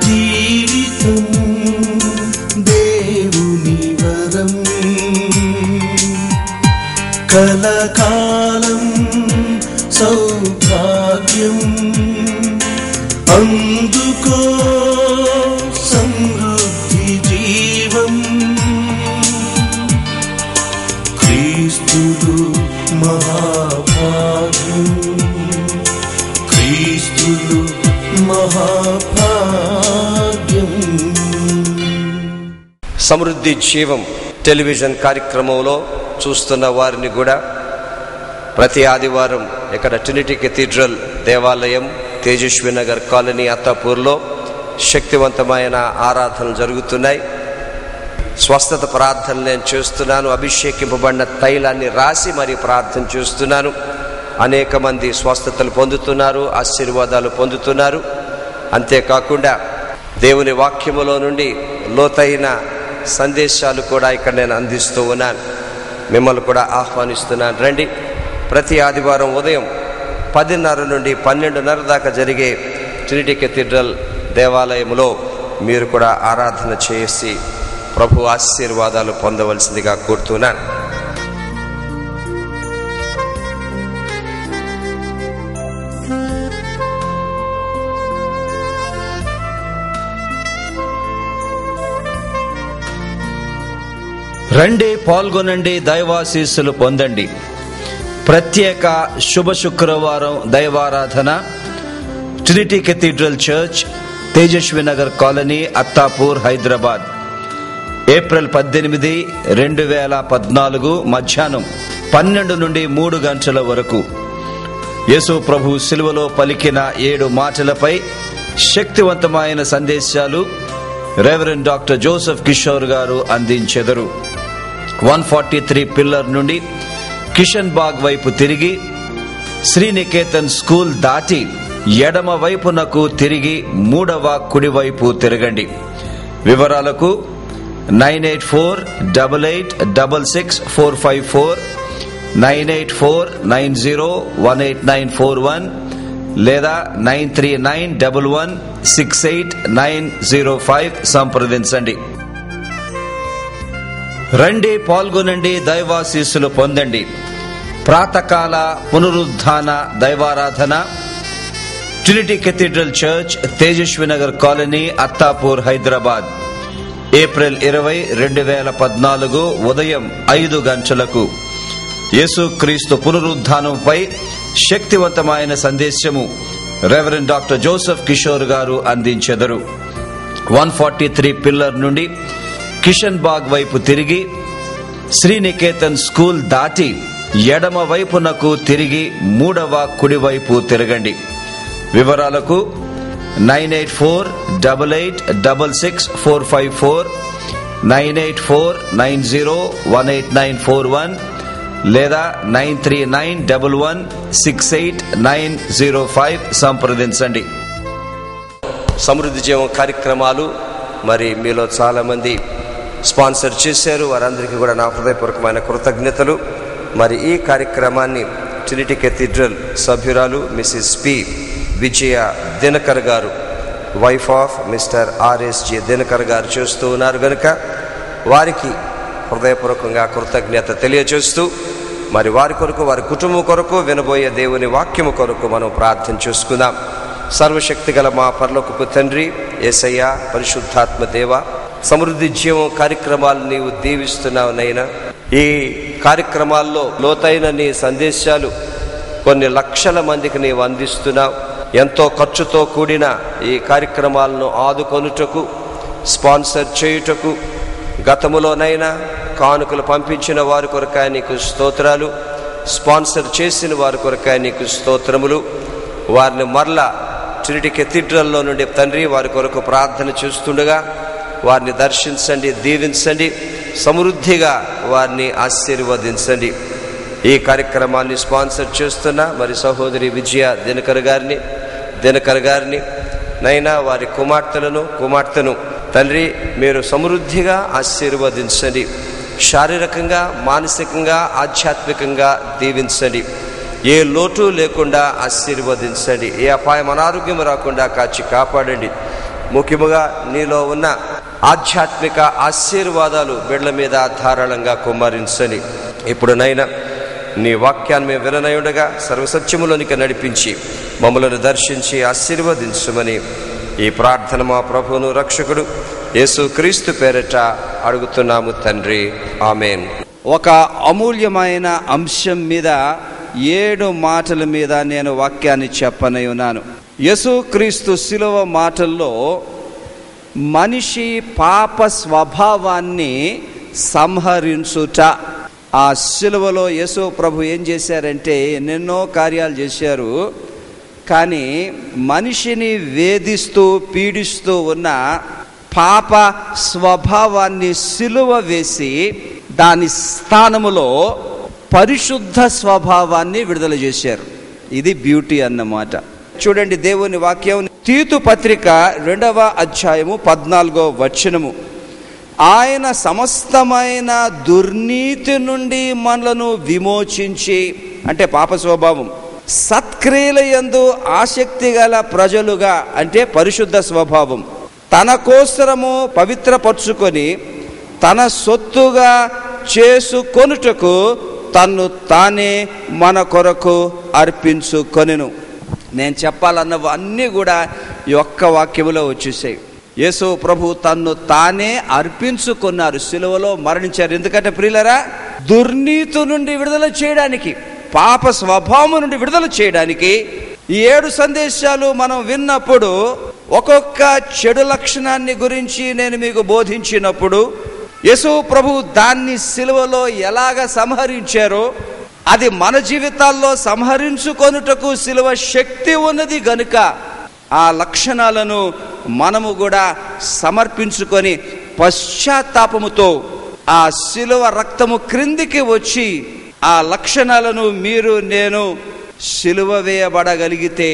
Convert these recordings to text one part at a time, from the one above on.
జీవితం దేవుని వరం, కలకాలం సౌభాగ్యం, అందుకో సమృద్ధి జీవం. క్రీస్తుడు మహాభాగ్యం, క్రీస్తుడు మహాభాగ్యం. సమృద్ధి జీవం టెలివిజన్ కార్యక్రమంలో చూస్తున్న వారిని కూడా ప్రతి ఆదివారం ఇక్కడ ట్రినిటీ కేథీడ్రల్ దేవాలయం, తేజస్వి నగర్ కాలనీ, అత్తాపూర్లో శక్తివంతమైన ఆరాధనలు జరుగుతున్నాయి. స్వస్థత ప్రార్థనలు నేను చేస్తున్నాను. అభిషేకింపబడిన తైలాన్ని రాసి మరి ప్రార్థన చేస్తున్నాను. అనేక మంది స్వస్థతలు పొందుతున్నారు, ఆశీర్వాదాలు పొందుతున్నారు. అంతేకాకుండా దేవుని వాక్యములో నుండి లోతైన సందేశాలు కూడా ఇక్కడ నేను అందిస్తూ ఉన్నాను. మిమ్మల్ని కూడా ఆహ్వానిస్తున్నాను, రండి. ప్రతి ఆదివారం ఉదయం 10:30 నుండి 12:30 దాకా జరిగే ట్రినిటీ కేథీడ్రల్ దేవాలయంలో మీరు కూడా ఆరాధన చేసి ప్రభు ఆశీర్వాదాలు పొందవలసిందిగా కోరుతున్నాను. రండి, పాల్గొనండి, దైవాశీస్సులు పొందండి. ప్రత్యేక శుభ శుక్రవారం దైవారాధన Trinity cathedral church, Tejasvi Nagar colony, Attapur, Hyderabad. April 18, 2014 మధ్యాహ్నం 12 నుండి 3 గంటల వరకు యేసు ప్రభు సిలువలో పలికిన 7 మాటలపై శక్తివంతమైన సందేశాలు రెవరెండ్ డాక్టర్ జోసెఫ్ కిషోర్ గారు అందించెదరు. 143 పిల్లర్ నుండి కిషన్ బాగ్ వైపు తిరిగి శ్రీనికేతన్ స్కూల్ దాటి ఎడమ వైపునకు తిరిగి 3వ కుడివైపు తిరగండి. వివరాలకు 9848866454, 9849018941 లేదా 9391168905 సంప్రదించండి. రండి, పాల్గొనండి, దైవాశీస్సులు పొందండి. ప్రాతకాల పునరుద్ధాన దైవారాధన Trinity cathedral church, Tejasvi Nagar colony, Attapur, Hyderabad. April 20, 2014 ఉదయం 5 గంటలకు యేసుక్రీస్తు పునరుద్ధానంపై శక్తివంతమైన సందేశము రెవరెండ్ డాక్టర్ జోసెఫ్ కిషోర్ గారు అందించెదరు. 143 పిల్లర్ నుండి కిషన్ బాగ్ వైపు తిరిగి శ్రీనికేతన్ స్కూల్ దాటి ఎడమ వైపునకు తిరిగి 3వ కుడివైపు తిరగండి. వివరాలకు 9848866454, 9849018941 లేదా 9391168905 సంప్రదించండి. సమృద్ధి జీవం కార్యక్రమాలు మరి మీలో చాలామంది స్పాన్సర్ చేశారు. వారందరికీ కూడా నా హృదయపూర్వకమైన కృతజ్ఞతలు. మరి ఈ కార్యక్రమాన్ని ట్రినిటీ కేథీడ్రల్ సభ్యురాలు మిసెస్ పి విజయ దినకర్ గారు, వైఫ్ ఆఫ్ మిస్టర్ ఆర్ఎస్జి దినకర్ గారు చేస్తూ ఉన్నారు కనుక వారికి హృదయపూర్వకంగా కృతజ్ఞత తెలియజేస్తూ మరి వారి కొరకు, వారి కుటుంబం కొరకు, వినబోయే దేవుని వాక్యము కొరకు మనం ప్రార్థన చేసుకుందాం. సర్వశక్తి గల మా పరలోకపు తండ్రి, యేసయ్య, పరిశుద్ధాత్మ దేవ, సమృద్ధి జీవం కార్యక్రమాలు నీవు దీవిస్తున్నావు నైనా. ఈ కార్యక్రమాల్లో లోతైన నీ సందేశాలు కొన్ని లక్షల మందికి నీవు అందిస్తున్నావు. ఎంతో ఖర్చుతో కూడిన ఈ కార్యక్రమాలను ఆదుకొనుటకు, స్పాన్సర్ చేయుటకు, గతములోనైనా కానుకలు పంపించిన వారి కొరకాయ నీకు స్తోత్రాలు, స్పాన్సర్ చేసిన వారి కొరకాయ నీకు స్తోత్రములు. వారిని మరలా ట్రినిటీ కేథీడ్రల్లో నుండి తండ్రి వారి కొరకు ప్రార్థన చేస్తుండగా వారిని దర్శించండి, దీవించండి, సమృద్ధిగా వారిని ఆశీర్వదించండి. ఈ కార్యక్రమాన్ని స్పాన్సర్ చేస్తున్న మరి సహోదరి విజయ దినకర్ గారిని నైనా వారి కుమార్తెను తండ్రి మీరు సమృద్ధిగా ఆశీర్వదించండి. శారీరకంగా, మానసికంగా, ఆధ్యాత్మికంగా దీవించండి. ఏ లోటు లేకుండా ఆశీర్వదించండి. ఏ అపాయం, అనారోగ్యం రాకుండా కాచి కాపాడండి. ముఖ్యముగా నీలో ఉన్న ఆధ్యాత్మిక ఆశీర్వాదాలు బిడ్డల మీద ధారాళంగా కుమ్మరించని, ఇప్పుడునైనా నీ వాక్యాన్ని మేము విననయుండగా సర్వసత్యములోనికి నడిపించి మమ్మలను దర్శించి ఆశీర్వదించమని ఈ ప్రార్థన మా ప్రభువును రక్షకుడు యేసు క్రీస్తు పేరిట అడుగుతున్నాము తండ్రి, ఆమేన్. ఒక అమూల్యమైన అంశం మీద 7 మాటల మీద నేను వాక్యాన్ని చెప్పనై ఉన్నాను. యేసుక్రీస్తు శిలువ మాటల్లో మనిషి పాప స్వభావాన్ని సంహరించుట. ఆ శిలువలో యేసు ప్రభు ఏం చేశారంటే ఎన్నెన్నో కార్యాలు చేశారు. కానీ మనిషిని వేధిస్తూ పీడిస్తూ ఉన్న పాప స్వభావాన్ని శిలువ వేసి దాని స్థానములో పరిశుద్ధ స్వభావాన్ని విడుదల చేశారు. ఇది బ్యూటీ అన్నమాట. చూడండి దేవుని వాక్యం, తీతు పత్రిక 2వ అధ్యాయము 14వ వచనము. ఆయన సమస్తమైన దుర్నీతి నుండి మనలను విమోచించి, అంటే పాప స్వభావం, సత్క్రియల యందు ఆసక్తి గల ప్రజలుగా, అంటే పరిశుద్ధ స్వభావం, తన కోసరము పవిత్రపరచుకొని తన సొత్తుగా చేసుకొనుటకు తన్ను తానే మన కొరకు అర్పించుకొనెను. నేను చెప్పాలన్నవన్నీ కూడా ఈ ఒక్క వాక్యములో వచ్చేసాయి. యేసు ప్రభు తన్ను తానే అర్పించుకున్నారు, సిలువలో మరణించారు. ఎందుకంటే ప్రియులరా, దుర్నీతి నుండి విడుదల చేయడానికి, పాప స్వభావం నుండి విడుదల చేయడానికి ఈ 7 సందేశాలు మనం విన్నప్పుడు ఒక్కొక్క చెడు లక్షణాన్ని గురించి నేను మీకు బోధించినప్పుడు యేసు ప్రభు దాన్ని సిలువలో ఎలాగ సంహరించారో, అది మన జీవితాల్లో సంహరించుకొనుటకు సిలువ శక్తి ఉన్నది గనుక ఆ లక్షణాలను మనము కూడా సమర్పించుకొని పశ్చాత్తాపముతో ఆ సిలువ రక్తము క్రిందికి వచ్చి ఆ లక్షణాలను మీరు నేను సిలువ వేయబడగలిగితే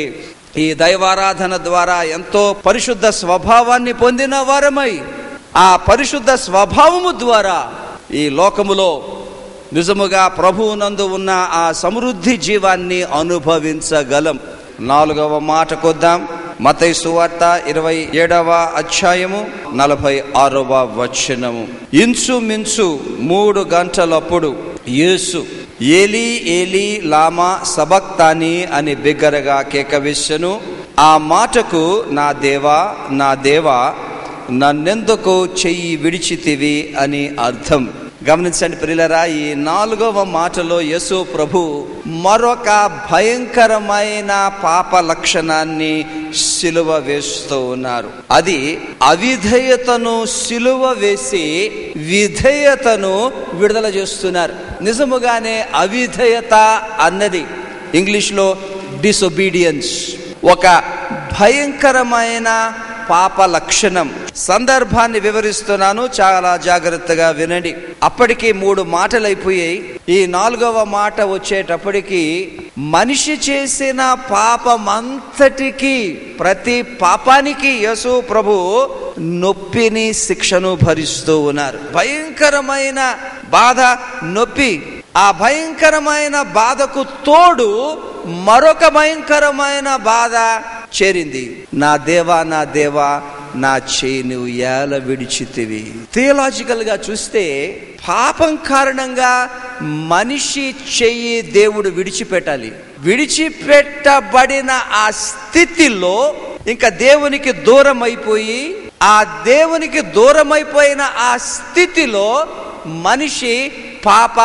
ఈ దైవారాధన ద్వారా ఎంతో పరిశుద్ధ స్వభావాన్ని పొందిన వారమై ఆ పరిశుద్ధ స్వభావము ద్వారా ఈ లోకములో నిజముగా ప్రభువునందు ఉన్న ఆ సమృద్ధి జీవాన్ని అనుభవించగలం. 4వ మాటకొద్దాం. మత్తయి సువార్త 27వ అధ్యాయము 46వ వచనము. ఇంచుమించు 3 గంటలప్పుడు యేసు ఏలీ ఏలీ లామా సబక్తాని అని బిగ్గరగా కేకవేసెను. ఆ మాటకు నా దేవా నా దేవా నన్నెందుకు చెయ్యి విడిచితివి అని అర్థం. గమనించండి ప్రియులారా, ఈ 4వ మాటలో యేసు ప్రభు మరొక భయంకరమైన పాప లక్షణాన్ని సిలువ వేస్తూ ఉన్నారు. అది అవిధేయతను సిలువ వేసి విధేయతను విడుదల చేస్తున్నారు. నిజముగానే అవిధేయత అన్నది ఇంగ్లీష్లో డిసొబీడియన్స్, ఒక భయంకరమైన పాప లక్షణం. సందర్భాన్ని వివరిస్తున్నాను, చాలా జాగ్రత్తగా వినండి. అప్పటికి 3 మాటలు అయిపోయాయి. ఈ 4వ మాట వచ్చేటప్పటికి మనిషి చేసిన పాపమంతటికి, ప్రతి పాపానికి యేసు ప్రభు నొప్పిని శిక్షను భరిస్తూ ఉన్నారు. భయంకరమైన బాధ, నొప్పి. ఆ భయంకరమైన బాధకు తోడు మరొక భయంకరమైన బాధ చేరింది. నా దేవా నా దేవా నా చేయి నువ్వు ఎలా విడిచితివి. థియలాజికల్ గా చూస్తే పాపం కారణంగా మనిషి చెయ్యి దేవుడు విడిచిపెట్టాలి. విడిచిపెట్టబడిన ఆ స్థితిలో ఇంకా దేవునికి దూరం అయిపోయి, ఆ దేవునికి దూరం అయిపోయిన ఆ స్థితిలో మనిషి పాప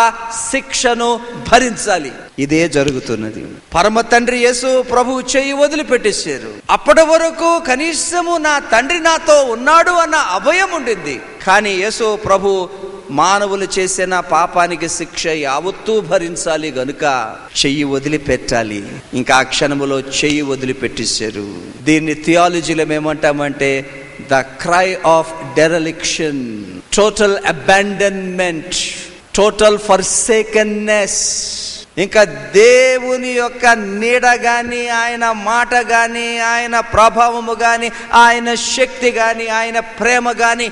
శిక్షను భరించాలి. ఇదే జరుగుతున్నది. పరమ తండ్రి యేసు ప్రభు చెయ్యి వదిలిపెట్టేశారు. అప్పటి వరకు కనీసము నా తండ్రి నాతో ఉన్నాడు అన్న అభయం ఉండింది. కానీ యేసు ప్రభు మానవులు చేసిన పాపానికి శిక్ష యావత్తూ భరించాలి గనుక చెయ్యి వదిలిపెట్టాలి. ఇంకా ఆ క్షణములో చెయ్యి వదిలిపెట్టేశారు. దీన్ని థియాలజీలో ఏమంటామంటే the cry of dereliction, total abandonment, total forsakenness. ఇంకా దేవుని యొక్క నీడ గాని, ఆయన మాట గాని, ఆయన ప్రభావము గాని, ఆయన శక్తి గాని, ఆయన ప్రేమ గాని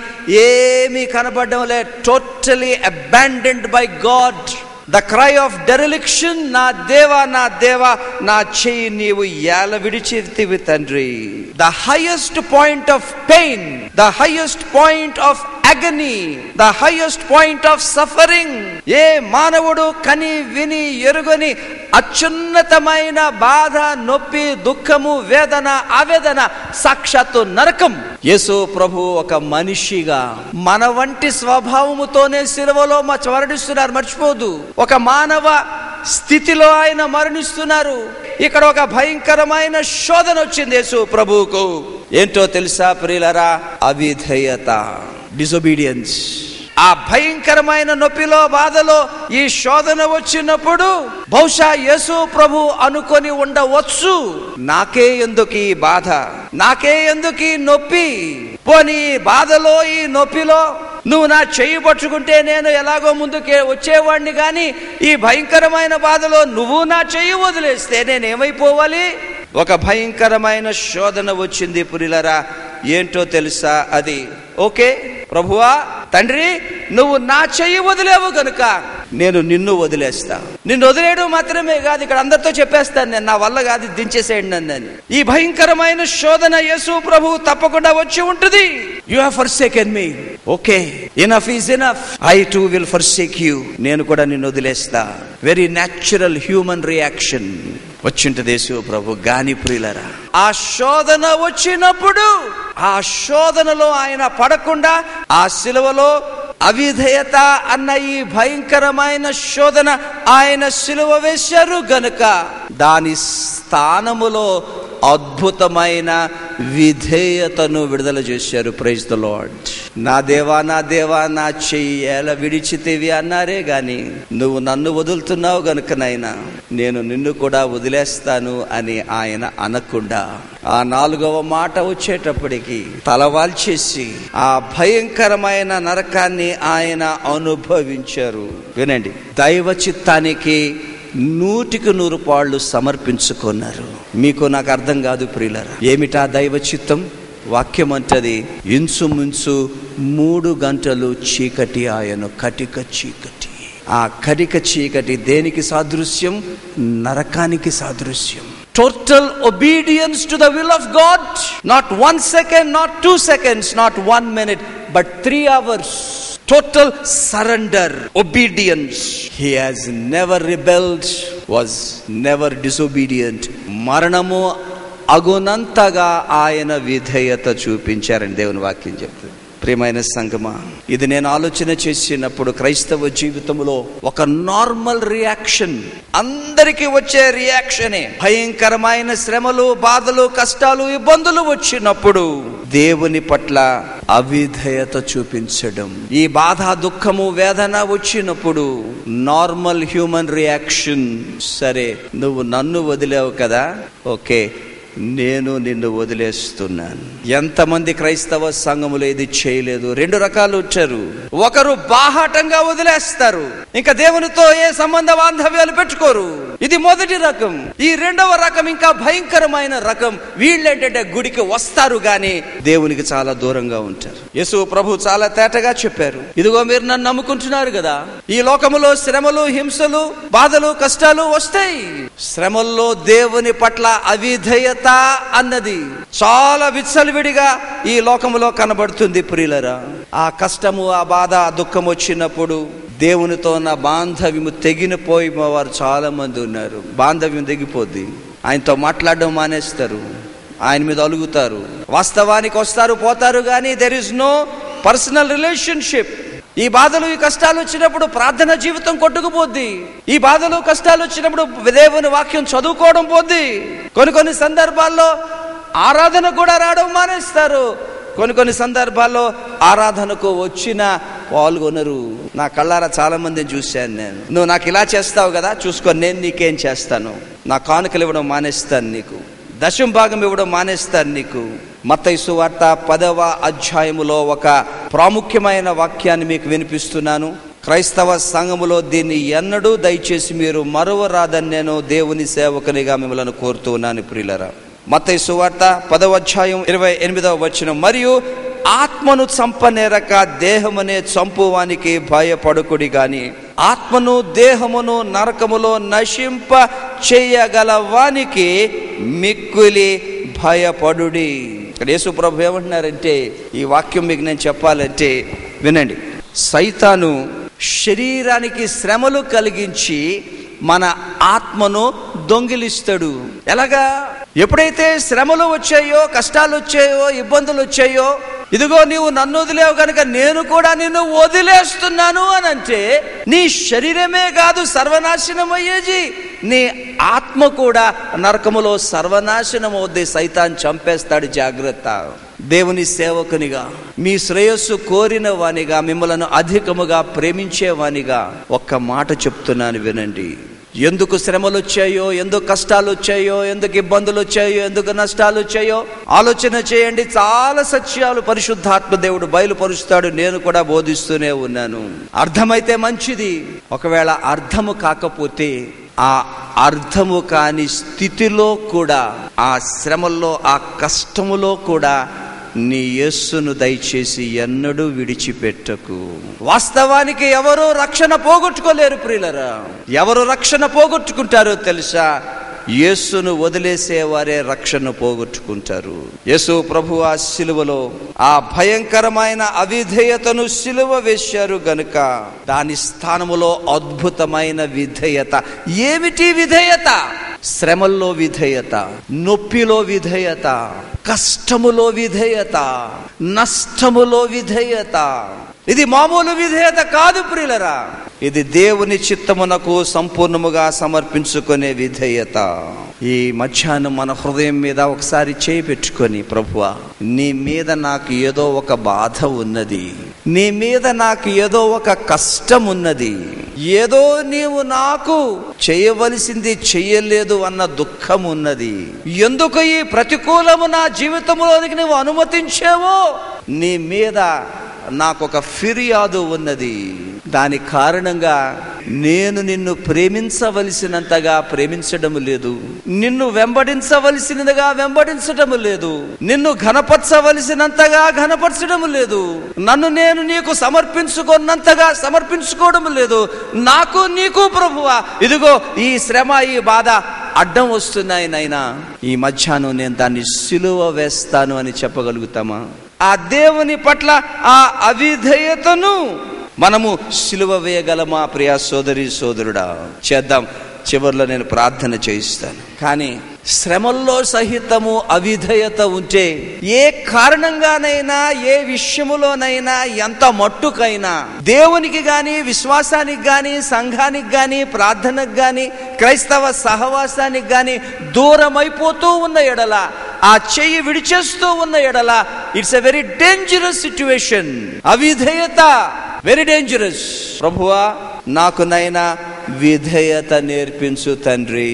ఏమీ కనబడడం లే. Totally abandoned by God. The cry of dereliction, నా దేవా నా దేవా నా చెయ్యి నీవు ఎలా విడిచితివి తండ్రి. The highest point of pain, the highest point of agony, the highest point of suffering. ఏ మానవుడు కని విని ఎరుగని అత్యున్నతమైన బాధ, నొప్పి, దుఃఖము, వేదన, ఆవేదన, సాక్షాత్తు నరకం. యేసు ప్రభు ఒక మనిషిగా మన వంటి స్వభావముతోనే సిలువలో మరణిస్తున్నారు, మర్చిపోదు. ఒక మానవ స్థితిలో ఆయన మరణిస్తున్నారు. ఇక్కడ ఒక భయంకరమైన శోధన వచ్చింది యేసు ప్రభువుకు. ఏంటో తెలుసా ప్రియులారా? అవిధేయత, డిసొబీడియన్స్. ఆ భయంకరమైన నొప్పిలో, బాధలో ఈ శోధన వచ్చినప్పుడు బహుశా యేసు ప్రభు అనుకొని ఉండవచ్చు, నాకే ఎందుకు ఈ బాధ, నాకే ఎందుకు ఈ నొప్పి, పోనీ బాధలో ఈ నొప్పిలో నువ్వు నా చెయ్యి పట్టుకుంటే నేను ఎలాగో ముందుకే వచ్చేవాడిని, కానీ ఈ భయంకరమైన బాధలో నువ్వు నా చెయ్యి వదిలేస్తే నేనేమైపోవాలి? ఒక భయంకరమైన శోధన వచ్చింది ప్రియులారా. ఏంటో తెలుసా అది? ఓకే ప్రభువా, తండ్రి నువ్వు నా చెయ్యి వదిలేవు గనుక నేను నిన్ను వదిలేస్తా. నిన్ను వదిలేయడం మాత్రమే కాదు, ఇక్కడ అందరితో చెప్పేస్తాను నేను, నా వల్ల కాదు, దించేసేయండి నన్ను. ఈ భయంకరమైన శోధన యేసు ప్రభు తప్పకుండా వచ్చి ఉంటుంది. You have forsaken me, okay enough is enough, I two will forsake you. నేను కూడా నిన్ను వదిలేస్తా. వెరీ న్యాచురల్ హ్యూమన్ రియాక్షన్ వచ్చింటది యేసు ప్రభు. గాని ప్రియులారా, ఆ శోధన వచ్చినప్పుడు ఆ శోధనలో ఆయన పడకుండా ఆ సిలువలో అవిధేయత అన్న ఈ భయంకరమైన శోధన ఆయన సిలువ వేశారు గనుక దాని స్థానములో అద్భుతమైన విధేయతను విడుదల చేశారు. Praise the lord. నా దేవా నా దేవా నా చెయ్యి ఎలా విడిచితివి అన్నారే గాని నువ్వు నన్ను వదులుతున్నావు గనుకనైనా నేను నిన్ను కూడా వదిలేస్తాను అని ఆయన అనకుండా ఆ 4వ మాట వచ్చేటప్పటికి తలవాల్చేసి ఆ భయంకరమైన నరకాన్ని ఆయన అనుభవించారు. వినండి, దైవ చిత్తానికి 100% పాళ్ళు సమర్పించుకున్నారు. మీకు నాకు అర్థం కాదు ప్రియులారా, ఏమిటా దైవ చిత్తం? వాక్యం అంటది, ఇంచుమించు 3 గంటలు చీకటి ఆయను, కటిక చీకటి. ఆ కటిక చీకటి దేనికి సాదృశ్యం? నరకానికి సాదృశ్యం. Total obedience to the will of God. Not 1 second, not 2 seconds, not 1 minute, but 3 hours. Total surrender, obedience. He has never rebelled, was never disobedient. మరణము అగునంతగా ఆయన విధేయత చూపించారని దేవుని వాక్యం చెప్తుంది. ప్రియమైన సంగమా, ఇది నేను ఆలోచన చేసినప్పుడు క్రైస్తవ జీవితంలో ఒక నార్మల్ రియాక్షన్, అందరికీ వచ్చే రియాక్షనే. భయంకరమైన శ్రమలు, బాధలు, కష్టాలు, ఇబ్బందులు వచ్చినప్పుడు దేవుని పట్ల అవిధేయత చూపించడం. ఈ బాధ, దుఃఖము, వేదన వచ్చినప్పుడు నార్మల్ హ్యూమన్ రియాక్షన్, సరే నువ్వు నన్ను వదిలేవు కదా, ఓకే నేను నిన్ను వదిలేస్తున్నాను. ఎంతమంది క్రైస్తవ సంఘములు ఇది చేయలేదు? 2 రకాలు వచ్చారు. ఒకరు బాహాటంగా వదిలేస్తారు, ఇంకా దేవునితో ఏ సంబంధ బాంధవ్యాలు పెట్టుకోరు. ఇది మొదటి రకం. ఈ 2వ రకం ఇంకా భయంకరమైన రకం. వీళ్ళేంటంటే గుడికి వస్తారు గాని దేవునికి చాలా దూరంగా ఉంటారు. యేసు ప్రభు చాలా తేటగా చెప్పారు, ఇదిగో మీరు నన్ను నమ్ముకుంటున్నారు కదా, ఈ లోకములో శ్రమలు, హింసలు, బాధలు, కష్టాలు వస్తాయి. శ్రమల్లో దేవుని పట్ల అవిధేయత అన్నది చాలా విచ్చలవిడిగా ఈ లోకములో కనబడుతుంది ప్రియులరా. ఆ కష్టము, ఆ బాధ, ఆ దుఃఖం వచ్చినప్పుడు దేవునితో నా బాంధవ్యము తెగినపోయి వారు చాలా మంది ఉన్నారు. బాంధవ్యం తెగిపోద్ది, ఆయనతో మాట్లాడడం మానేస్తారు, ఆయన మీద అలుగుతారు. వాస్తవానికి వస్తారు, పోతారు, కానీ there is no personal relationship. ఈ బాధలు, ఈ కష్టాలు వచ్చినప్పుడు ప్రార్థన జీవితం కొట్టుకుపోద్ది. ఈ బాధలు, కష్టాలు వచ్చినప్పుడు దేవుని వాక్యం చదువుకోవడం పోద్ది. కొన్ని సందర్భాల్లో ఆరాధన కూడా రావడం మానేస్తారు. కొన్ని సందర్భాల్లో ఆరాధనకు వచ్చిన పాల్గొనరు. నా కళ్ళారా చాలా మందిని చూశాను నేను. నువ్వు నాకు ఇలా చేస్తావు కదా, చూసుకో నేను నీకేం చేస్తాను. నా కానుకలు ఇవ్వడం మానేస్తాను నీకు, దశమ భాగం ఇవ్వడం మానేస్తాను నీకు. మత్తయి సువార్త 10వ అధ్యాయములో ఒక ప్రాముఖ్యమైన వాక్యాన్ని మీకు వినిపిస్తున్నాను. క్రైస్తవ సంఘములో దీన్ని ఎన్నడూ దయచేసి మీరు మరువరాదని నేను దేవుని సేవకునిగా మిమ్మల్ని కోరుతూ ఉన్నాను ప్రియులరా. మత్తయి సువార్త 10వ అధ్యాయం 28వ వచనం, మరియు ఆత్మను చంపనేరక దేహమనే చంపువానికి భయపడుకుడి గాని ఆత్మను దేహమును నరకములో నశింప చేయగల వానికి మిక్కులి భయపడుడి. ఇక్కడ యేసు ప్రభు ఏమంటున్నారంటే, ఈ వాక్యం మీకు నేను చెప్పాలంటే వినండి. సైతాను శరీరానికి శ్రమలు కలిగించి మన ఆత్మను దొంగిలిస్తాడు. ఎలాగా? ఎప్పుడైతే శ్రమలు వచ్చాయో, కష్టాలు వచ్చాయో, ఇబ్బందులు వచ్చాయో, ఇదిగో నీవు నన్ను వదిలేవు కనుక నేను కూడా నిన్ను వదిలేస్తున్నాను అని అంటే, నీ శరీరమే కాదు సర్వనాశనం అయ్యేది, నీ ఆత్మ కూడా నరకములో సర్వనాశనం అవుద్ది. సైతాన్ చంపేస్తాడు. జాగ్రత్త. దేవుని సేవకునిగా, మీ శ్రేయస్సు కోరిన వానిగా, మిమ్మలను అధికముగా ప్రేమించేవానిగా ఒక్క మాట చెప్తున్నాను వినండి. ఎందుకు శ్రమలు వచ్చాయో, ఎందుకు కష్టాలు వచ్చాయో, ఎందుకు ఇబ్బందులు వచ్చాయో, ఎందుకు నష్టాలు వచ్చాయో ఆలోచన చేయండి. చాలా సత్యాలు పరిశుద్ధాత్మ దేవుడు బయలుపరుస్తాడు. నేను కూడా బోధిస్తూనే ఉన్నాను. అర్థమైతే మంచిది. ఒకవేళ అర్థము కాకపోతే, ఆ అర్థము కాని స్థితిలో కూడా, ఆ శ్రమల్లో, ఆ కష్టములో కూడా నీ యేసును దయచేసి ఎన్నడూ విడిచిపెట్టకు. వాస్తవానికి ఎవరు రక్షణ పోగొట్టుకోలేరు ప్రియులరా. ఎవరు రక్షణ పోగొట్టుకుంటారో తెలుసా? యేసును వదిలేసేవారే రక్షణ పోగొట్టుకుంటారు. యేసు ప్రభు ఆ సిలువలో ఆ భయంకరమైన అవిధేయతను సిలువ వేశారు గనుక దాని స్థానములో అద్భుతమైన విధేయత. ఏమిటి విధేయత? శ్రమల్లో విధేయత, నొప్పిలో విధేయత, కష్టములో విధేయత, నష్టములో విధేయత. ఇది మామూలు విధేయత కాదు ప్రియులరా. ఇది దేవుని చిత్తమునకు సంపూర్ణముగా సమర్పించుకునే విధేయత. ఈ మధ్యాహ్నం మన హృదయం మీద ఒకసారి చేయి పెట్టుకొని, ప్రభువా, నీ మీద నాకు ఏదో ఒక బాధ ఉన్నది, నీ మీద నాకు ఏదో ఒక కష్టం ఉన్నది, ఏదో నీవు నాకు చేయవలసింది చెయ్యలేదు అన్న దుఃఖం ఉన్నది. ఎందుకు ఈ ప్రతికూలము నా జీవితంలోనికి నువ్వు అనుమతించావో, నీ మీద నాకొక ఫిర్యాదు ఉన్నది. దాని కారణంగా నేను నిన్ను ప్రేమించవలసినంతగా ప్రేమించడం లేదు, నిన్ను వెంబడించవలసినదిగా వెంబడించడం లేదు, నిన్ను ఘనపరచవలసినంతగా ఘనపరచడం లేదు, నన్ను నేను నీకు సమర్పించుకున్నంతగా సమర్పించుకోవడం లేదు. నాకు నీకు ప్రభువా, ఇదిగో ఈ శ్రమ, ఈ బాధ అడ్డం వస్తున్నాయి నాయనా. ఈ మధ్యాహ్నం నేను దాన్ని సిలువ వేస్తాను అని చెప్పగలుగుతామా? ఆ దేవుని పట్ల ఆ అవిధేయతను మనము సిలువ వేయగలమా? ప్రియా సోదరి సోదరుడా, చేద్దాం. చివరిలో నేను ప్రార్థన చేయిస్తాను. కానీ శ్రమల్లో సహితము అవిధేయత ఉంటే, ఏ కారణంగానైనా, ఏ విషయములోనైనా, ఎంత మట్టుకైనా దేవునికి గాని, విశ్వాసానికి గాని, సంఘానికి గాని, ప్రార్థనకు గాని, క్రైస్తవ సహవాసానికి గాని దూరం అయిపోతూ ఉన్న ఎడల, ఆ చెయ్యి విడిచేస్తూ ఉన్న ఎడల, it's a very dangerous situation. అవిధేయత వెరీ డేంజరస్. ప్రభువా, నాకు నైనా విధేయత నేర్పించు తండ్రి.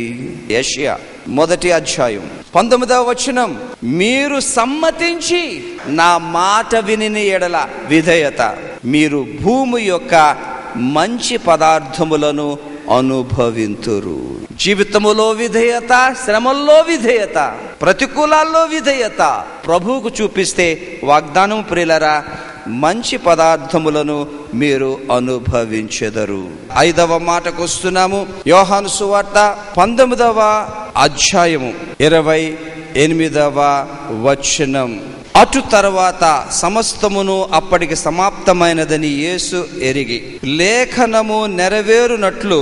యెషయా 1వ అధ్యాయం 19వ వచనం, మీరు సమ్మతించి నా మాట విని ఎడల విధేయత, మీరు భూమి యొక్క మంచి పదార్థములను అనుభవింతురు. జీవితములో విధేయత, శ్రమల్లో విధేయత, ప్రతికూలాల్లో విధేయత ప్రభువుకు చూపిస్తే వాగ్దానం ప్రియులరా, మంచి పదార్థములను మీరు అనుభవించెదరు. 5వ మాటకు వస్తున్నాము. యోహాను సువార్త 19వ అధ్యాయము 28వ వచనం. అటు తర్వాత సమస్తమును అప్పటికి సమాప్తమైనదని యేసు ఎరిగి, లేఖనము నెరవేరునట్లు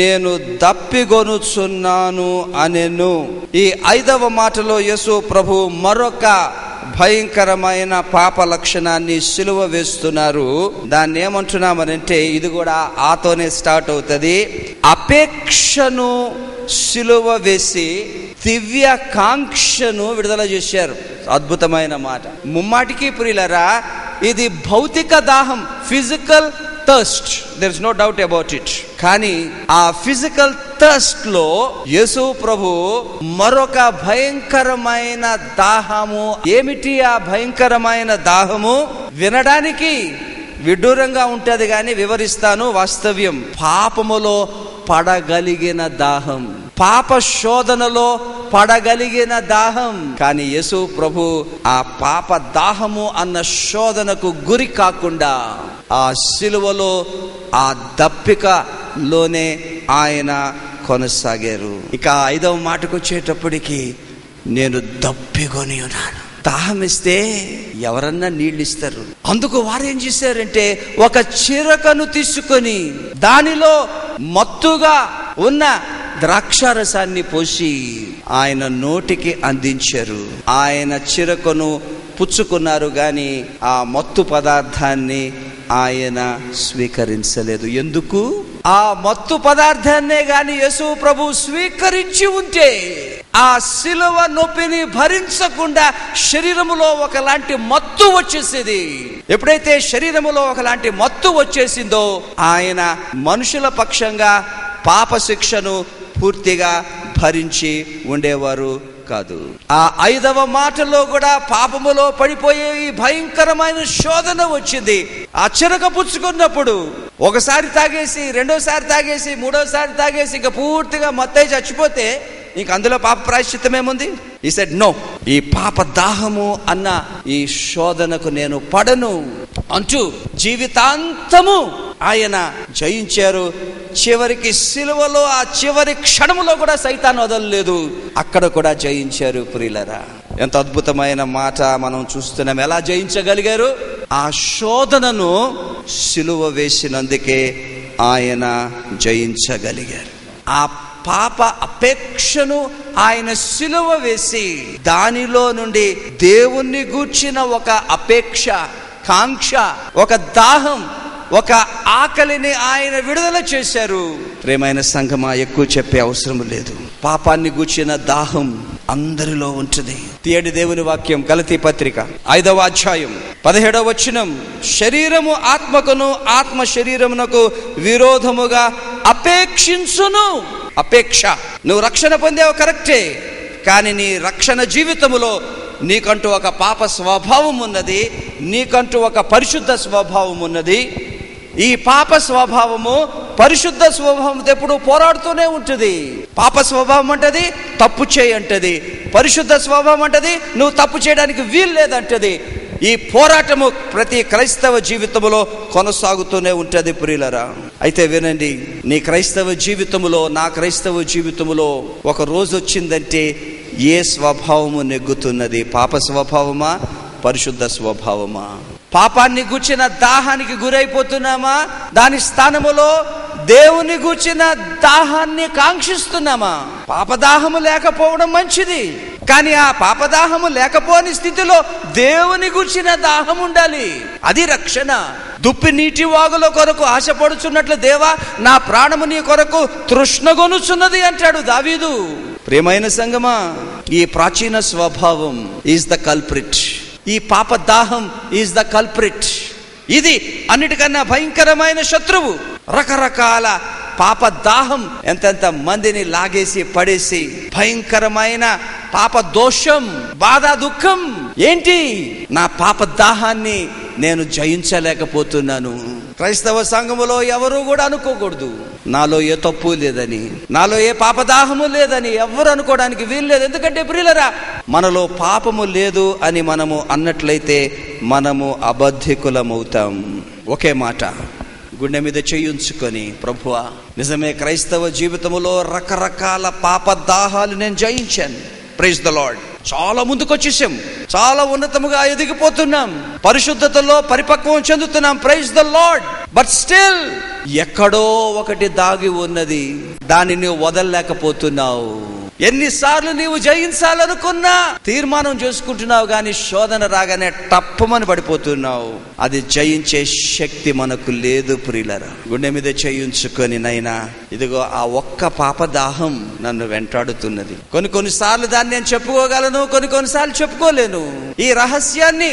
నేను దప్పిగొనుచున్నాను అనెను. ఈ 5వ మాటలో యేసు ప్రభు మరొక భయంకరమైన పాప లక్షణాన్ని సిలువ వేస్తున్నారు. దాన్ని ఏమంటున్నామనంటే, ఇది కూడా ఆతోనే స్టార్ట్ అవుతుంది. అపేక్షను సిలువ వేసి దివ్యకాంక్షను విడుదల చేశారు. అద్భుతమైన మాట. ముమ్మాటికి ప్రియులరా, ఇది భౌతిక దాహం, physical thirst, there is no doubt about it. కానీ ఆ ఫిజికల్ థర్స్ట్ లో యేసు ప్రభు మరొక భయంకరమైన దాహము. ఏమిటి ఆ భయంకరమైన దాహము? వినడానికి విడ్డూరంగా ఉంటది కానీ వివరిస్తాను. వాస్తవ్యం, పాపములో పడగలిగిన దాహం, పాప శోధనలో పడగలిగిన దాహం. కానీ యేసు ప్రభు ఆ పాప దాహము అన్న శోధనకు గురి కాకుండా ఆ సిలువలో ఆ దప్పికలోనే ఆయన కొనసాగారు. ఇక 5వ మాటకు వచ్చేటప్పటికి, నేను దప్పికొని ఉన్నాను. దాహం ఇస్తే ఎవరన్నా నీళ్ళు ఇస్తారు. అందుకు వారు ఏం చేశారంటే, ఒక చిరకను తీసుకొని దానిలో మత్తుగా ఉన్న ద్రాక్షారసాన్ని పోసి ఆయన నోటికి అందించారు. ఆయన చిరకను పుచ్చుకున్నారు గాని ఆ మత్తు పదార్థాన్ని ఆయన స్వీకరించలేదు. ఎందుకు? ఆ మత్తు పదార్థాన్నే గాని యేసు ప్రభు స్వీకరించి ఉంటే ఆ శిలువ నొప్పిని భరించకుండా శరీరములో ఒకలాంటి మత్తు వచ్చేసేది. ఎప్పుడైతే శరీరములో ఒకలాంటి మత్తు వచ్చేసిందో ఆయన మనుషుల పక్షంగా పాప శిక్షను పూర్తిగా భరించి ఉండేవారు కాదు. ఆ 5వ మాటలో కూడా పాపములో పడిపోయే ఈ భయంకరమైన శోధన వచ్చింది. ఆ చిరక పుచ్చుకున్నప్పుడు ఒకసారి తాగేసి, రెండోసారి తాగేసి, మూడోసారి తాగేసి ఇక పూర్తిగా మత్తయి చచ్చిపోతే ఇంక అందులో పాప ప్రాయశ్చిత్తం ఏముంది? ఈ సెడ్ నో, ఈ పాప దాహము అన్న ఈ శోధనకు నేను పడను అంటూ జీవితాంతము ఆయన జయించారు. చివరికి సిలువలో ఆ చివరి క్షణములో కూడా సైతాన్ వదలలేదు, అక్కడ కూడా జయించారు. ప్రియులారా, ఎంత అద్భుతమైన మాట మనం చూస్తున్నాం. ఎలా జయించగలిగారు? ఆ శోధనను సిలువ వేసినందుకే ఆయన జయించగలిగారు. ఆ పాప అపేక్షను ఆయన సిలువ వేసి దానిలో నుండి దేవుణ్ణి గూర్చిన ఒక అపేక్ష, కాంక్ష, ఒక దాహం, ఒక ఆకలిని ఆయన విడుదల చేశారు. ప్రియమైన సంఘమా, ఎక్కువ చెప్పే అవసరం లేదు. పాపాన్ని గూర్చిన దాహం అందరిలో ఉంటుంది. తీయటి దేవుని వాక్యం, గలతీ పత్రిక 5వ అధ్యాయం 17వ వచనం, శరీరము ఆత్మకును ఆత్మ శరీరమునకు విరోధముగా అపేక్షించును. అపేక్ష. నువ్వు రక్షణ పొందావు కరెక్టే, కానీ నీ రక్షణ జీవితములో నీకంటూ ఒక పాప స్వభావం ఉన్నది, నీకంటూ ఒక పరిశుద్ధ స్వభావం ఉన్నది. ఈ పాప స్వభావము పరిశుద్ధ స్వభావంతో ఎప్పుడు పోరాడుతూనే ఉంటుంది. పాప స్వభావం అంటది తప్పు చేయంటది, పరిశుద్ధ స్వభావం అంటది నువ్వు తప్పు చేయడానికి వీలు లేదంటది. ఈ పోరాటము ప్రతి క్రైస్తవ జీవితంలో కొనసాగుతూనే ఉంటుంది. ప్రియులరా, అయితే వినండి, నీ క్రైస్తవ జీవితములో, నా క్రైస్తవ జీవితములో ఒక రోజు వచ్చిందంటే ఏ స్వభావము నెగ్గుతున్నది? పాప స్వభావమా, పరిశుద్ధ స్వభావమా? పాపాన్ని గూర్చిన దాహానికి గురైపోతున్నామా? దాని స్థానములో దేవుని గూర్చిన దాహాన్ని కాంక్షిస్తున్నామా? పాపదాహము లేకపోవడం మంచిది, కానీ ఆ పాపదాహము లేకపోని స్థితిలో దేవుని గూర్చిన దాహం ఉండాలి. అది రక్షణ. దుప్పి నీటి వాగుల కొరకు ఆశపడుచున్నట్లు దేవా నా ప్రాణము నీ కొరకు తృష్ణగొనుచున్నది అంటాడు దావీదు. ప్రియమైన సంగమా, ఈ ప్రాచీన స్వభావం ఈజ్ ద కల్ప్రిట్. ఈ పాప దాహం ఈజ్ ద కల్ప్రిట్. ఇది అన్నిటికన్నా భయంకరమైన శత్రువు. రకరకాల పాప దాహం ఎంతెంత మందిని లాగేసి పడేసి, భయంకరమైన పాప దోషం, బాధ, దుఃఖం. ఏంటి? నా పాప దాహాన్ని నేను జయించలేకపోతున్నాను. క్రైస్తవ సంఘములో ఎవరు కూడా అనుకోకూడదు నాలో ఏ తప్పు లేదని, నాలో ఏ పాపదాహము లేదని ఎవరు అనుకోవడానికి వీలు లేదు. ఎందుకంటే ప్రియులరా, మనలో పాపము లేదు అని మనము అన్నట్లయితే మనము అబద్ధికులమవుతాం. ఒకే మాట గుండె మీద చేయించుకొని, ప్రభువా నిజమే, క్రైస్తవ జీవితంలో రకరకాల పాపదాహాలు నేను జయించాను. Praise the lord. చాలా ముందుకొచ్చేసాం, చాలా ఉన్నతముగా ఎదిగిపోతున్నాం, పరిశుద్ధతలో పరిపక్వం చెందుతున్నాం. Praise the Lord. But still ఎక్కడో ఒకటి దాగి ఉన్నది, దానిని వదలలేకపోతున్నావు. ఎన్నిసార్లు నీవు జయించాలనుకున్నా తీర్మానం చేసుకుంటున్నావు, కానీ శోధన రాగానే టప్పమని పడిపోతున్నావు. అది జయించే శక్తి మనకు లేదు. ప్రియులరా, గుండె మీద చేయించుకొని, నైనా ఇదిగో ఆ ఒక్క పాపదాహం నన్ను వెంటాడుతున్నది. కొన్నిసార్లు దాన్ని నేను చెప్పుకోగలను, కొన్నిసార్లు చెప్పుకోలేను. ఈ రహస్యాన్ని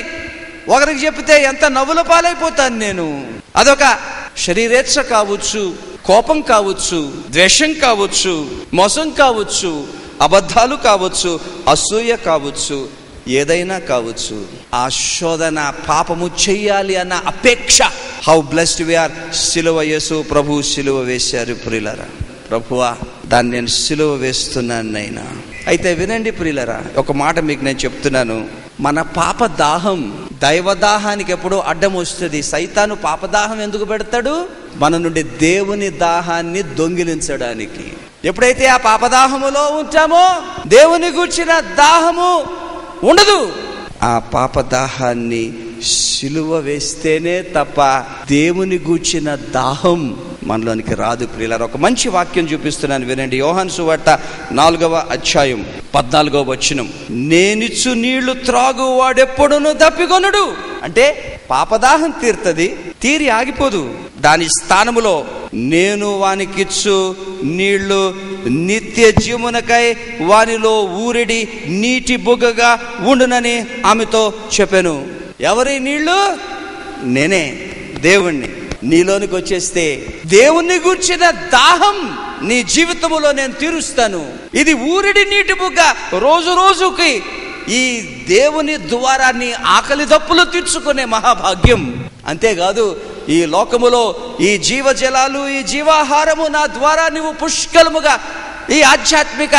ఒకరికి చెప్తే ఎంత నవ్వుల పాలైపోతాను నేను. అదొక శరీరేచ్ఛ కావచ్చు, కోపం కావచ్చు, ద్వేషం కావచ్చు, మోసం కావచ్చు, అబద్ధాలు కావచ్చు, అసూయ కావచ్చు, ఏదైనా కావచ్చు. ఆ శోధన, పాపము చెయ్యాలి అన్న అపేక్ష. How blessed we are. సిలువ యేసు ప్రభు సిలువ వేశారు. ప్రియులరా, ప్రభువా దాన్ని నేను సిలువ వేస్తున్నాను నైనా. అయితే వినండి ప్రియులరా, ఒక మాట మీకు నేను చెప్తున్నాను. మన పాపదాహం దైవదాహానికి ఎప్పుడో అడ్డం వస్తుంది. సైతాను పాపదాహం ఎందుకు పెడతాడు? మన నుండి దేవుని దాహాన్ని దొంగిలించడానికి. ఎప్పుడైతే ఆ పాపదాహములో ఉంటామో దేవుని గూర్చిన దాహము ఉండదు. ఆ పాపదాహాన్ని సిలువ వేస్తేనే తప్ప దేవుని గూర్చిన దాహం మనలోనికి రాదు. ప్రియులారా, ఒక మంచి వాక్యం చూపిస్తున్నాను వినండి. యోహాను సువార్త 4వ అధ్యాయం 14వ వచనం. నేనిచ్చు నీళ్లు త్రాగు వాడెప్పుడును దప్పికొనుడు. అంటే పాపదాహం తీరుతుంది, తీరి ఆగిపోదు. దాని స్థానములో నేను వానికిచ్చు నీళ్లు నిత్య జీవమునకై వానిలో ఊరిడి నీటి బుగ్గగా ఉండునని ఆమెతో చెప్పాను. ఎవరి నీళ్లు? నేనే, దేవుణ్ణి. నీలోనికి వచ్చేస్తే దేవుణ్ణి గూర్చిన దాహం నీ జీవితంలో నేను తీరుస్తాను. ఇది ఊరిడి నీటి బుగ్గ. రోజు రోజుకి ఈ దేవుని ద్వారాన్ని ఆకలి దప్పులు తీర్చుకునే మహాభాగ్యం. అంతేకాదు, ఈ లోకములో ఈ జీవజలాలు, ఈ జీవాహారము నా ద్వారా నువ్వు పుష్కలముగా ఈ ఆధ్యాత్మిక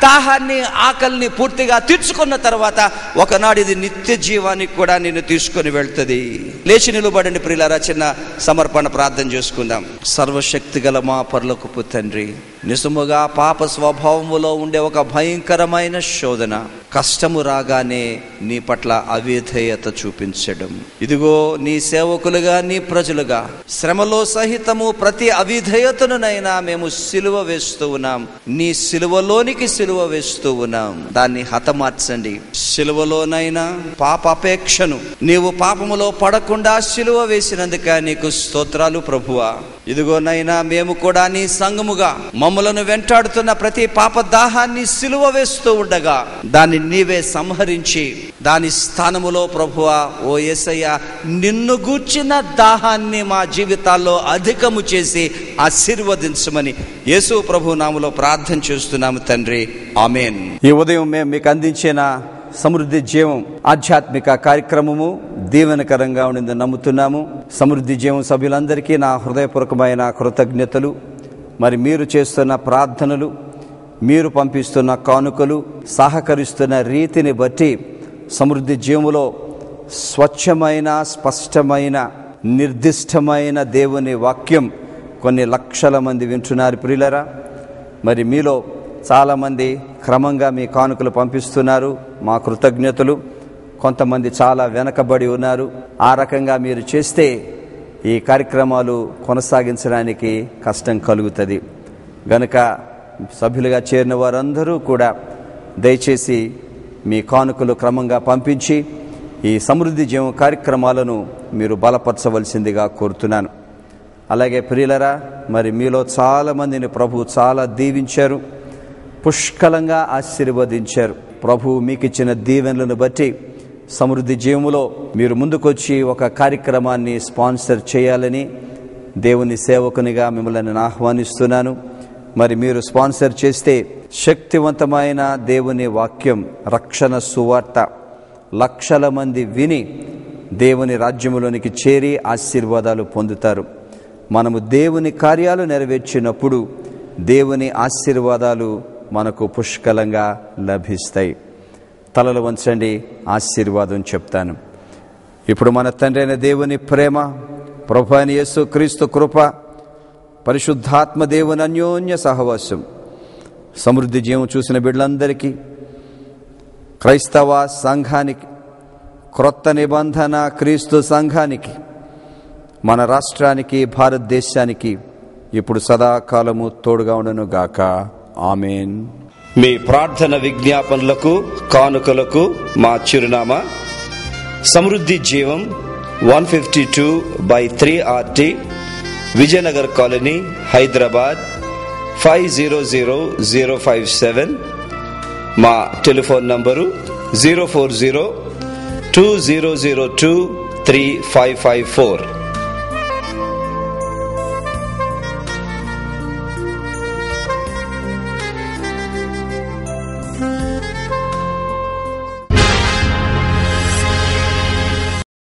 దాహాన్ని, ఆకలిని పూర్తిగా తీర్చుకున్న తర్వాత ఒకనాడు ఇది నిత్య జీవానికి కూడా నిన్ను తీసుకొని వెళ్తుంది. లేచి నిలబడండి ప్రియులారా, చిన్న సమర్పణ ప్రార్థన చేసుకుందాం. సర్వశక్తి గల మా పరలోకపు తండ్రి, నిజముగా పాప స్వభావములో ఉండే ఒక భయంకరమైన శోధన, కష్టము రాగానే నీ పట్ల అవిధేయత చూపించడం. ఇదిగో నీ సేవకులుగా, నీ ప్రజలుగా శ్రమలో సహితము ప్రతి అవిధేయతనునైనా మేము సిలువ వేస్తూ ఉన్నాం. నీ సిలువలోనికి సిలువ వేస్తూ ఉన్నాం. దాన్ని హతమార్చండి. సిలువలోనైనా పాప అపేక్షను నీవు పాపములో పడకుండా సిలువ వేసినందుక నీకు స్తోత్రాలు ప్రభువా. ఇదిగోనైనా మేము కూడా నీ సంఘముగా మమ్మలను వెంటాడుతున్న ప్రతి పాప దాహాన్ని సిలువ వేస్తూ ఉండగా దాన్ని నీవే సంహరించి దాని స్థానములో ప్రభువా, ఓ యేసయ్య, నిన్ను గూర్చిన దాహాన్ని మా జీవితాల్లో అధికము చేసి ఆశీర్వదించమని యేసు ప్రభు నామములో ప్రార్థన చేస్తున్నాము తండ్రి, ఆమేన్. ఈ ఉదయం మేము మీకు అందించిన సమృద్ధి జీవం ఆధ్యాత్మిక కార్యక్రమము దీవెనకరంగా ఉండిందని నమ్ముతున్నాము. సమృద్ధి జీవం సభ్యులందరికీ నా హృదయపూర్వకమైన కృతజ్ఞతలు. మరి మీరు చేస్తున్న ప్రార్థనలు, మీరు పంపిస్తున్న కానుకలు, సహకరిస్తున్న రీతిని బట్టి సమృద్ధి జీవములో స్వచ్ఛమైన, స్పష్టమైన, నిర్దిష్టమైన దేవుని వాక్యం కొన్ని లక్షల మంది వింటున్నారు ప్రియులరా. మరి మీలో చాలామంది క్రమంగా మీ కానుకలు పంపిస్తున్నారు, మా కృతజ్ఞతలు. కొంతమంది చాలా వెనకబడి ఉన్నారు. ఆ రకంగా మీరు చేస్తే ఈ కార్యక్రమాలు కొనసాగించడానికి కష్టం కలుగుతుంది. గనుక సభ్యులుగా చేరిన వారందరూ కూడా దయచేసి మీ కానుకలు క్రమంగా పంపించి ఈ సమృద్ధి జీవం కార్యక్రమాలను మీరు బలపరచవలసిందిగా కోరుతున్నాను. అలాగే ప్రియులరా, మరి మీలో చాలామందిని ప్రభు చాలా దీవించారు, పుష్కలంగా ఆశీర్వదించారు. ప్రభు మీకు ఇచ్చిన దీవెనలను బట్టి సమృద్ధి జీవములో మీరు ముందుకొచ్చి ఒక కార్యక్రమాన్ని స్పాన్సర్ చేయాలని దేవుని సేవకునిగా మిమ్మల్ని నేను ఆహ్వానిస్తున్నాను. మరి మీరు స్పాన్సర్ చేస్తే శక్తివంతమైన దేవుని వాక్యం, రక్షణ సువార్త లక్షల మంది విని దేవుని రాజ్యములోనికి చేరి ఆశీర్వాదాలు పొందుతారు. మనము దేవుని కార్యాలు నెరవేర్చినప్పుడు దేవుని ఆశీర్వాదాలు మనకు పుష్కలంగా లభిస్తాయి. తలలు వంచండి, ఆశీర్వాదం చెప్తాను. ఇప్పుడు మన తండ్రి అయిన దేవుని ప్రేమ, ప్రభు అయిన యేసు క్రీస్తు కృప, పరిశుద్ధాత్మ దేవుని అన్యోన్య సహవాసం సమృద్ధి జీవం చూసిన బిడ్డలందరికీ, క్రైస్తవ సంఘానికి, క్రొత్త నిబంధన క్రీస్తు సంఘానికి, మన రాష్ట్రానికి, భారతదేశానికి ఇప్పుడు సదాకాలము తోడుగా ఉండను గాక. ఆమేన్. మీ ప్రార్థన విజ్ఞాపనలకు, కానుకలకు మా చిరునామా సమృద్ధి జీవం 152/3RT, విజయనగర్ కాలనీ, హైదరాబాద్ 500057. మా టెలిఫోన్ నంబరు 04020023554.